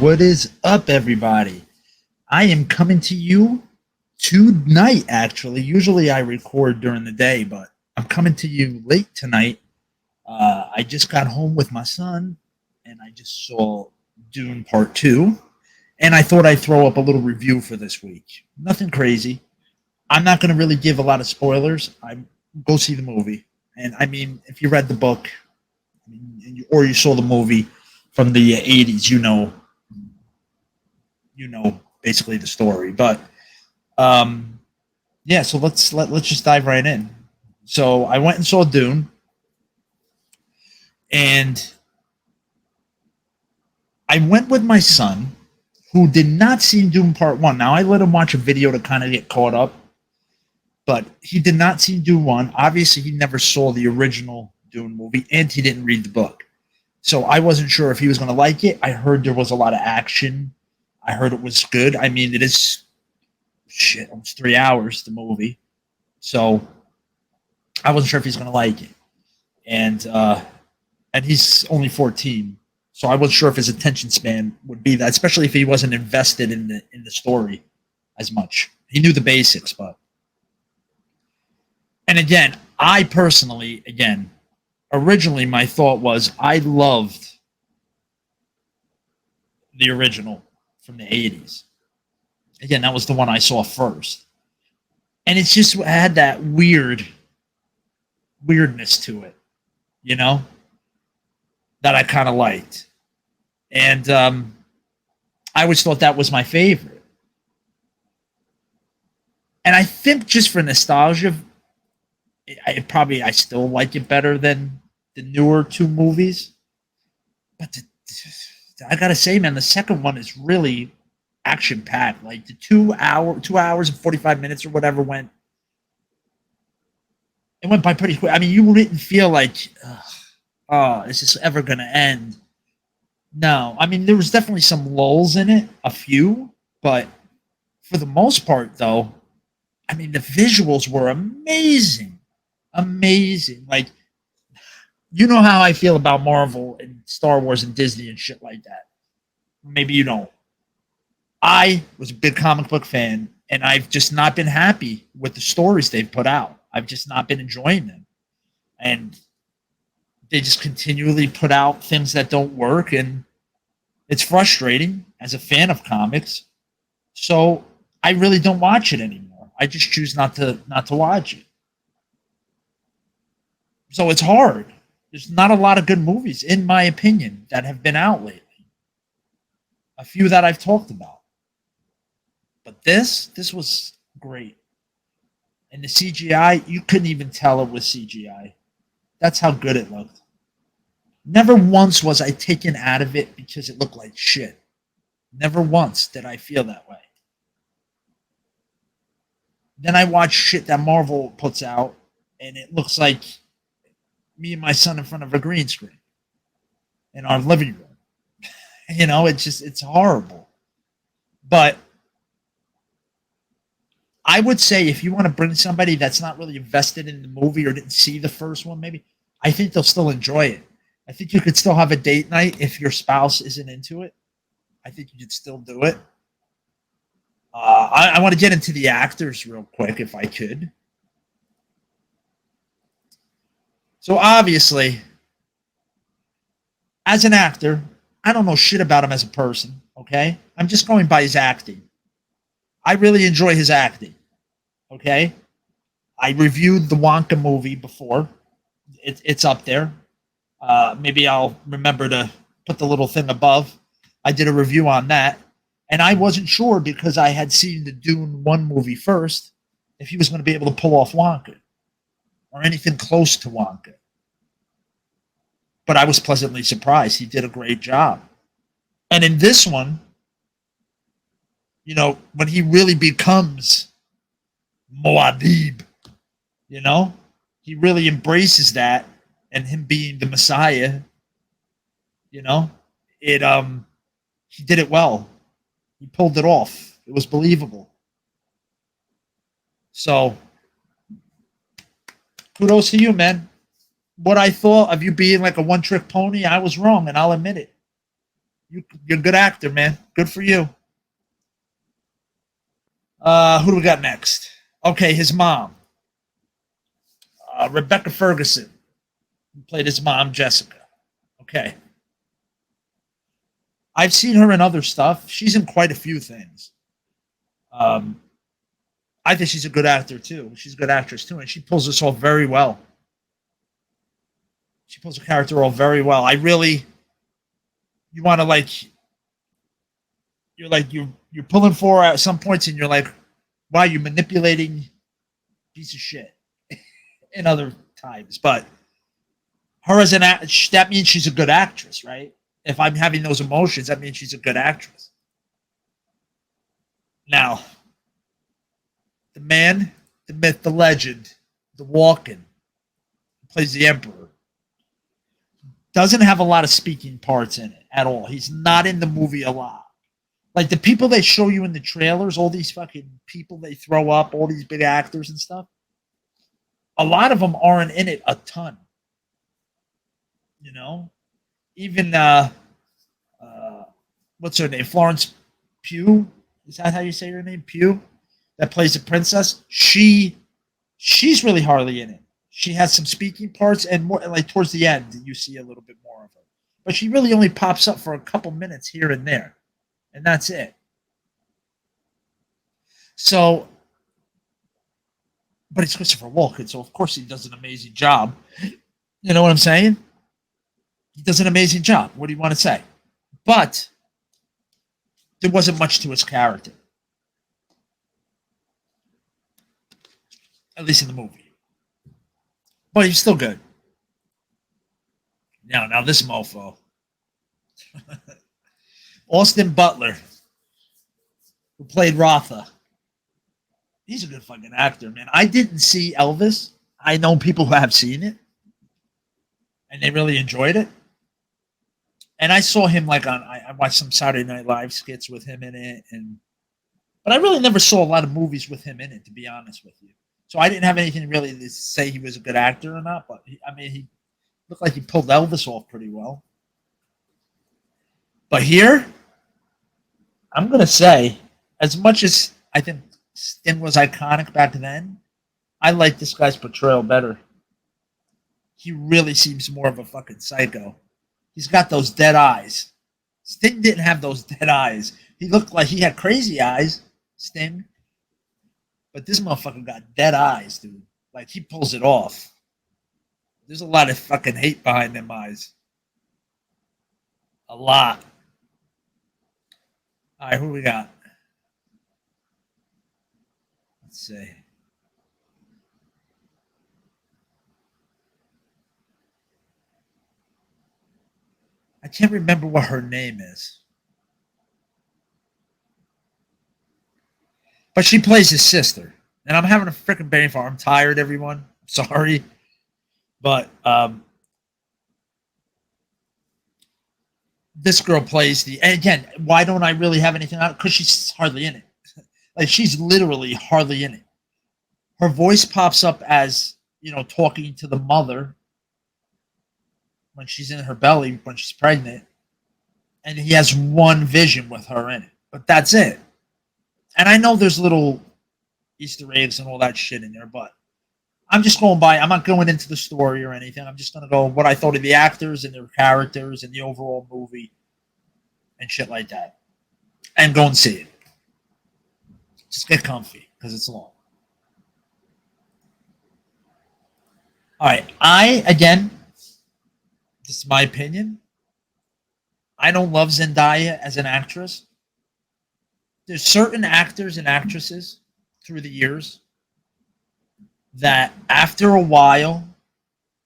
What is up, everybody? I am coming to you tonight, actually. Usually I record during the day, but I'm coming to you late tonight. I just got home with my son, and I just saw Dune Part 2, and I thought I'd throw up a little review for this week. Nothing crazy. I'm not going to really give a lot of spoilers. Go see the movie. And, I mean, if you read the book or you saw the movie from the 80s, you know basically the story. But yeah, so let's just dive right in. So I went and saw Dune, and I went with my son, who did not see Dune Part 1. Now, I let him watch a video to kind of get caught up, but he did not see Dune 1. Obviously, he never saw the original Dune movie, and he didn't read the book. So I wasn't sure if he was going to like it. I heard there was a lot of action. I heard it was good. I mean, it is almost 3 hours, the movie. So I wasn't sure if he's going to like it. And he's only 14. So I wasn't sure if his attention span would be that, especially if he wasn't invested in the story as much. He knew the basics, but. And again, I personally, originally my thought was I loved the original from the 80s. Again, that was the one I saw first. And it's just had that weirdness to it, that I kind of liked. And I always thought that was my favorite. And I think just for nostalgia, I still like it better than the newer two movies. But I gotta say, man, the second one is really action packed. Like the 2 hours and 45 minutes or whatever went by pretty quick. I mean, you didn't feel like, is this ever gonna end? No, I mean there was definitely some lulls in it, a few, but for the most part, though, I mean the visuals were amazing. Like, you know how I feel about Marvel and Star Wars and Disney and shit like that. Maybe you don't. I was a big comic book fan, and I've just not been happy with the stories they've put out. I've just not been enjoying them. And they just continually put out things that don't work, and it's frustrating as a fan of comics. So I really don't watch it anymore. I just choose not to watch it. So it's hard. There's not a lot of good movies, in my opinion, that have been out lately. A few that I've talked about. But this was great. And the CGI, you couldn't even tell it was CGI. That's how good it looked. Never once was I taken out of it because it looked like shit. Never once did I feel that way. Then I watch shit that Marvel puts out, and it looks like me and my son in front of a green screen in our living room. It's horrible. But I would say if you want to bring somebody that's not really invested in the movie or didn't see the first one, maybe, I think they'll still enjoy it. I think you could still have a date night if your spouse isn't into it. I think you could still do it. I want to get into the actors real quick if I could. So obviously, as an actor, I don't know shit about him as a person, okay? I'm just going by his acting. I really enjoy his acting, okay? I reviewed the Wonka movie before. It's up there. Maybe I'll remember to put the little thing above. I did a review on that, and I wasn't sure because I had seen the Dune 1 movie first if he was going to be able to pull off Wonka or anything close to Wonka. But I was pleasantly surprised. He did a great job. And in this one, when he really becomes Muad'Dib, he really embraces that, and him being the Messiah, he did it well. He pulled it off. It was believable. So, kudos to you, man. What I thought of you being like a one-trick pony, I was wrong, and I'll admit it. You're a good actor, man. Good for you. Who do we got next? Okay, his mom, Rebecca Ferguson, who played his mom, Jessica. Okay, I've seen her in other stuff. She's in quite a few things. Um, I think she's a good actor too. She's a good actress too, and she pulls this off very well. She pulls a character off very well. I really, you want to like, you're pulling for her at some points, and you're like, wow, you're manipulating piece of shit in other times. But her as an act, that means she's a good actress, right? If I'm having those emotions, that means she's a good actress. Now, the man, the myth, the legend, the walking, plays the Emperor, doesn't have a lot of speaking parts in it at all. He's not in the movie a lot. Like the people they show you in the trailers, all these fucking people they throw up, all these big actors and stuff, a lot of them aren't in it a ton. You know? Even what's her name? Florence Pugh? Is that how you say her name? Pugh? That plays the princess. She's really hardly in it. She has some speaking parts, and more like towards the end, you see a little bit more of her. But she really only pops up for a couple minutes here and there, and that's it. So, but it's Christopher Walken, so of course he does an amazing job. You know what I'm saying? He does an amazing job. What do you want to say? But there wasn't much to his character, at least in the movie. But he's still good. Now this mofo, Austin Butler, who played Rotha. He's a good fucking actor, man. I didn't see Elvis. I know people who have seen it, and they really enjoyed it. And I saw him like I watched some Saturday Night Live skits with him in it, but I really never saw a lot of movies with him in it, to be honest with you. So I didn't have anything really to say he was a good actor or not. But he looked like he pulled Elvis off pretty well. But here, I'm gonna say, as much as I think Sting was iconic back then, I like this guy's portrayal better. He really seems more of a fucking psycho. He's got those dead eyes. Sting didn't have those dead eyes. He looked like he had crazy eyes, Sting. But this motherfucker got dead eyes, dude. Like, he pulls it off. There's a lot of fucking hate behind them eyes. A lot. All right, who we got? Let's see. I can't remember what her name is. But she plays his sister. And I'm having a freaking brain fart. I'm tired, everyone. Sorry. But this girl plays and again, why don't I really have anything on it? Because she's hardly in it. Like, she's literally hardly in it. Her voice pops up as, talking to the mother when she's in her belly, when she's pregnant. And he has one vision with her in it. But that's it. And I know there's little Easter eggs and all that shit in there, but I'm just going by. I'm not going into the story or anything. I'm just going to go what I thought of the actors and their characters and the overall movie and shit like that. And go and see it. Just get comfy because it's long. All right. This is my opinion. I don't love Zendaya as an actress. There's certain actors and actresses through the years that after a while,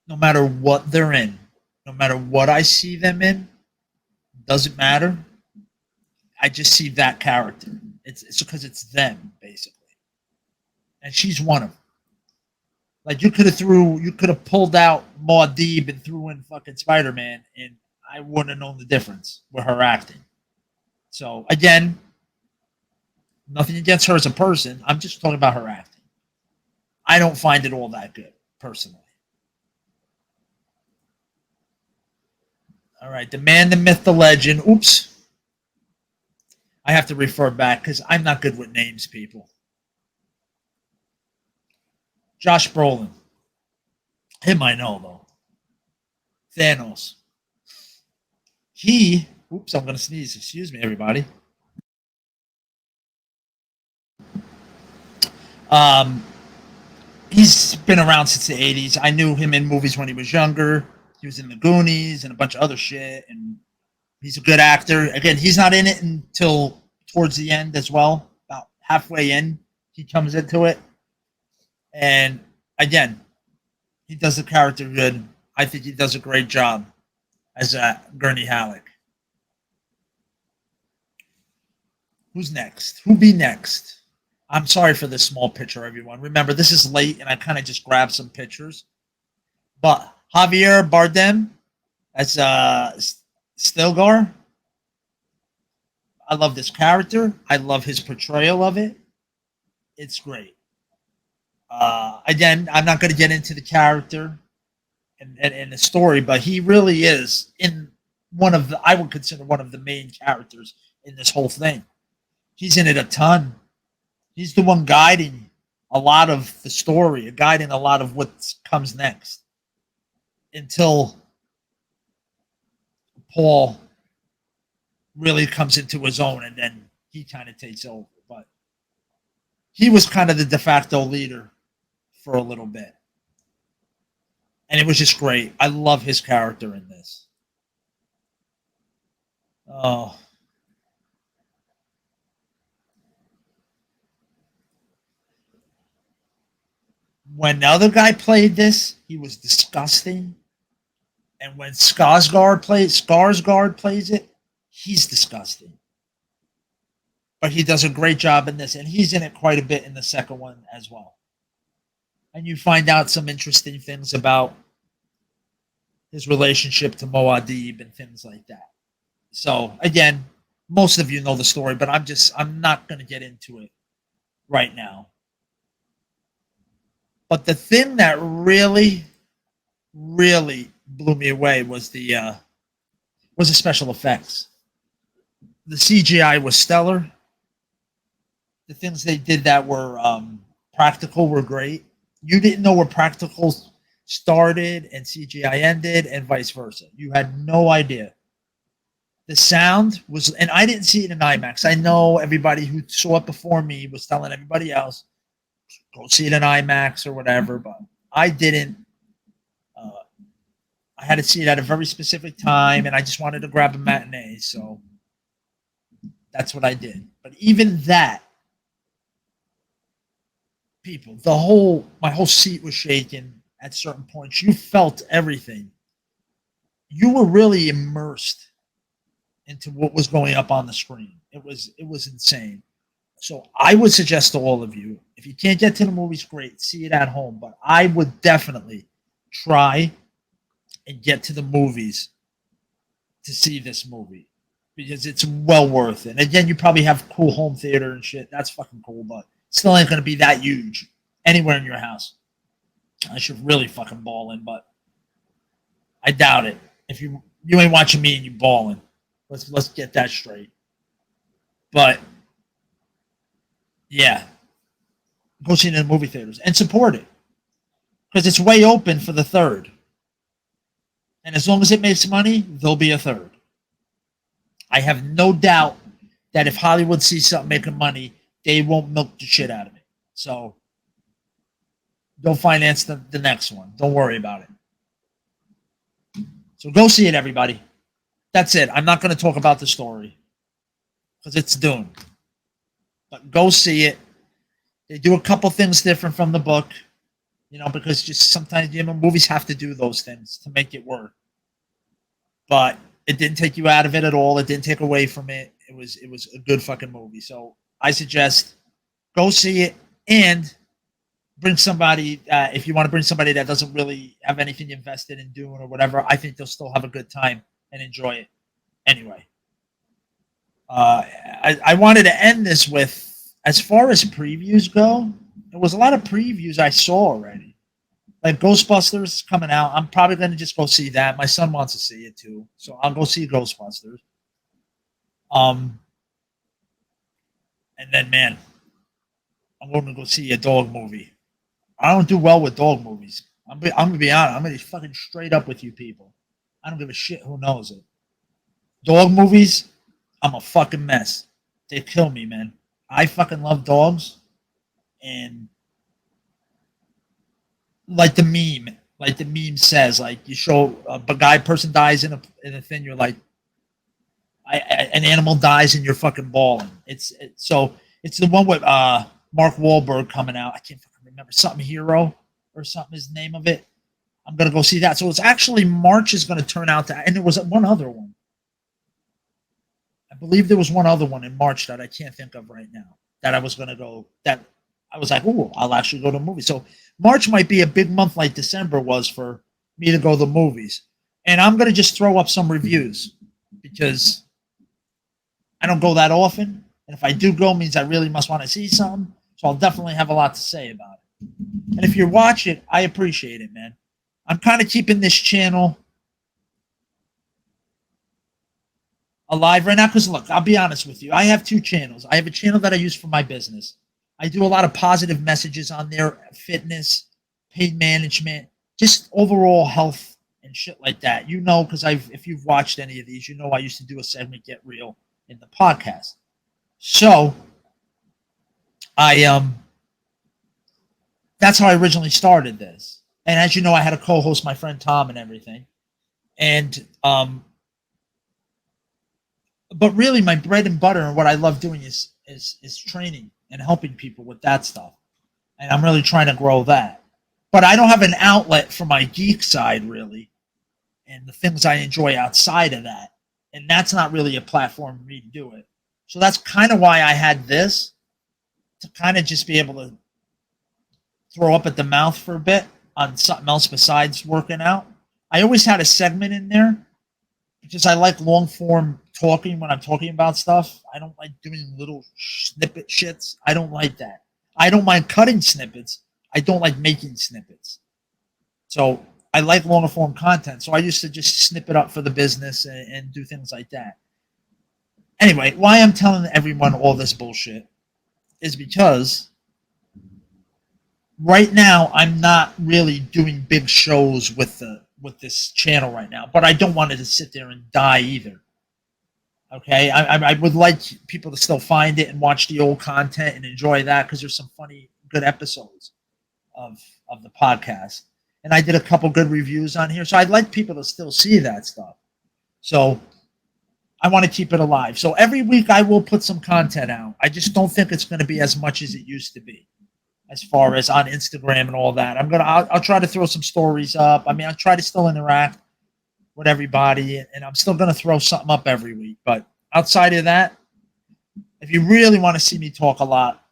no matter what they're in, no matter what I see them in, doesn't matter. I just see that character. It's because it's them, basically. And she's one of them. Like, you could have pulled out Maudib and threw in fucking Spider-Man, and I wouldn't have known the difference with her acting. So again, nothing against her as a person. I'm just talking about her acting. I don't find it all that good, personally. All right, the man, the myth, the legend. Oops, I have to refer back because I'm not good with names, people. Josh Brolin. Him I know though. Thanos. He. Oops, I'm gonna sneeze. Excuse me, everybody. Um, he's been around since the '80s. I knew him in movies when he was younger. He was in the Goonies and a bunch of other shit, and he's a good actor. Again, he's not in it until towards the end as well. About halfway in, he comes into it, and again, he does the character good. I think he does a great job as Gurney Halleck. Who's next? Who be next? I'm sorry for this small picture, everyone. Remember, this is late, and I kind of just grabbed some pictures. But Javier Bardem as Stilgar. I love this character. I love his portrayal of it. It's great. Again, I'm not going to get into the character and the story, but he really is in one of the, I would consider one of the main characters in this whole thing. He's in it a ton. He's the one guiding a lot of the story, guiding a lot of what comes next until Paul really comes into his own and then he kind of takes over. But he was kind of the de facto leader for a little bit. And it was just great. I love his character in this. Oh. When the other guy played this, he was disgusting. And when Skarsgård plays it, he's disgusting. But he does a great job in this, and he's in it quite a bit in the second one as well. And you find out some interesting things about his relationship to Moadib and things like that. So again, most of you know the story, but I'm not going to get into it right now. But the thing that really, really blew me away was the special effects. The CGI was stellar. The things they did that were practical were great. You didn't know where practical started and CGI ended, and vice versa. You had no idea. The sound was, and I didn't see it in IMAX. I know everybody who saw it before me was telling everybody else, go see it in IMAX or whatever, but I didn't. I had to see it at a very specific time, and I just wanted to grab a matinee, so that's what I did. But even that, people, my whole seat was shaking at certain points. You felt everything. You were really immersed into what was going up on the screen. It was insane. So I would suggest to all of you, if you can't get to the movies, great, see it at home. But I would definitely try and get to the movies to see this movie because it's well worth it. And again, you probably have cool home theater and shit. That's fucking cool, but still ain't going to be that huge anywhere in your house. I should really fucking ball in, but I doubt it. If you ain't watching me and you balling, let's get that straight. But yeah, go see it in the movie theaters and support it because it's way open for the third. And as long as it makes money, there'll be a third. I have no doubt that if Hollywood sees something making money, they won't milk the shit out of it. So don't finance the next one. Don't worry about it. So go see it, everybody. That's it. I'm not going to talk about the story because it's Dune. But go see it. They do a couple things different from the book, because just sometimes movies have to do those things to make it work. But it didn't take you out of it at all. It didn't take away from it. It was a good fucking movie. So I suggest go see it and bring somebody. If you want to bring somebody that doesn't really have anything invested in Dune or whatever, I think they'll still have a good time and enjoy it. Anyway, I wanted to end this with, as far as previews go, there was a lot of previews I saw already. Like Ghostbusters is coming out. I'm probably going to just go see that. My son wants to see it too, so I'll go see Ghostbusters. Um, and then man, I'm going to go see a dog movie. I don't do well with dog movies. I'm gonna be honest. I'm gonna be fucking straight up with you people. I don't give a shit who knows it. Dog movies, I'm a fucking mess. They kill me, man. I fucking love dogs, and like the meme says, like you show a guy person dies in a thing, you're like, an animal dies and you're fucking bawling. It's the one with Mark Wahlberg coming out. I can't fucking remember, something hero or something is the name of it. I'm gonna go see that. So it's actually March is gonna turn out to, and there was one other one. I believe there was one other one in March that I can't think of right now that I was gonna go. That I was like, oh, I'll actually go to movies. So March might be a big month like December was for me to go to the movies, and I'm gonna just throw up some reviews because I don't go that often, and if I do go, it means I really must want to see something. So I'll definitely have a lot to say about it. And if you watch it, I appreciate it, man. I'm kind of keeping this channel alive right now because, look, I'll be honest with you. I have two channels. I have a channel that I use for my business. I do a lot of positive messages on there, fitness, pain management, just overall health and shit like that. You know, because if you've watched any of these, you know I used to do a segment, Get Real, in the podcast. So that's how I originally started this. And as you know, I had a co-host, my friend Tom, and everything. And but really, my bread and butter and what I love doing is training and helping people with that stuff. And I'm really trying to grow that. But I don't have an outlet for my geek side really, and the things I enjoy outside of that. And that's not really a platform for me to do it. So that's kind of why I had this, to kind of just be able to throw up at the mouth for a bit on something else besides working out. I always had a segment in there because I like long form talking when I'm talking about stuff. I don't like doing little snippet shits. I don't like that. I don't mind cutting snippets. I don't like making snippets. So I like longer form content. So I used to just snip it up for the business and do things like that. Anyway, why I'm telling everyone all this bullshit is because right now I'm not really doing big shows with this channel right now, but I don't want it to sit there and die either. Okay, I would like people to still find it and watch the old content and enjoy that because there's some funny, good episodes of the podcast, and I did a couple good reviews on here, so I'd like people to still see that stuff. So I want to keep it alive. So every week I will put some content out. I just don't think it's going to be as much as it used to be, as far as on Instagram and all that. I'll try to throw some stories up. I mean, I'll try to still interact with everybody, and I'm still going to throw something up every week. But outside of that, if you really want to see me talk a lot,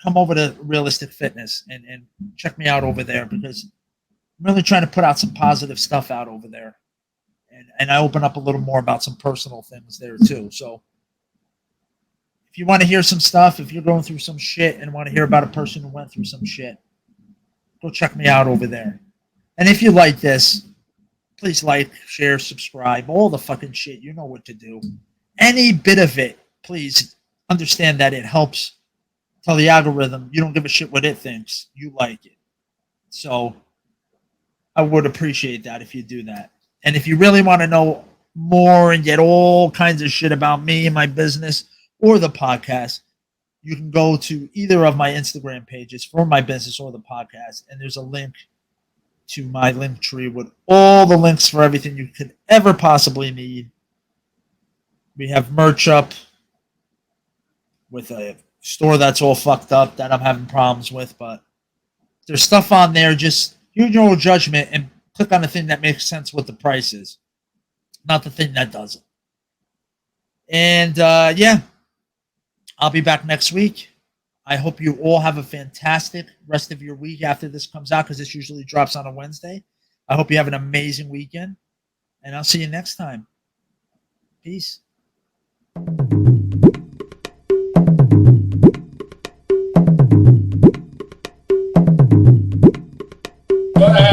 come over to Realistic Fitness and check me out over there because I'm really trying to put out some positive stuff out over there. And I open up a little more about some personal things there too. So if you want to hear some stuff, if you're going through some shit and want to hear about a person who went through some shit, go check me out over there. And if you like this, please like, share, subscribe, all the fucking shit. You know what to do. Any bit of it, please understand that it helps tell the algorithm you don't give a shit what it thinks. You like it. So I would appreciate that if you do that. And if you really want to know more and get all kinds of shit about me and my business or the podcast, you can go to either of my Instagram pages for my business or the podcast. And there's a link to my link tree with all the links for everything you could ever possibly need. We have merch up with a store that's all fucked up that I'm having problems with, but there's stuff on there. Just use your own judgment and click on the thing that makes sense with the prices, not the thing that doesn't. And yeah, I'll be back next week. I hope you all have a fantastic rest of your week after this comes out, because this usually drops on a Wednesday. I hope you have an amazing weekend, and I'll see you next time. Peace. Go ahead.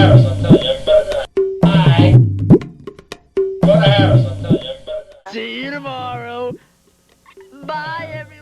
tomorrow. Bye, everybody.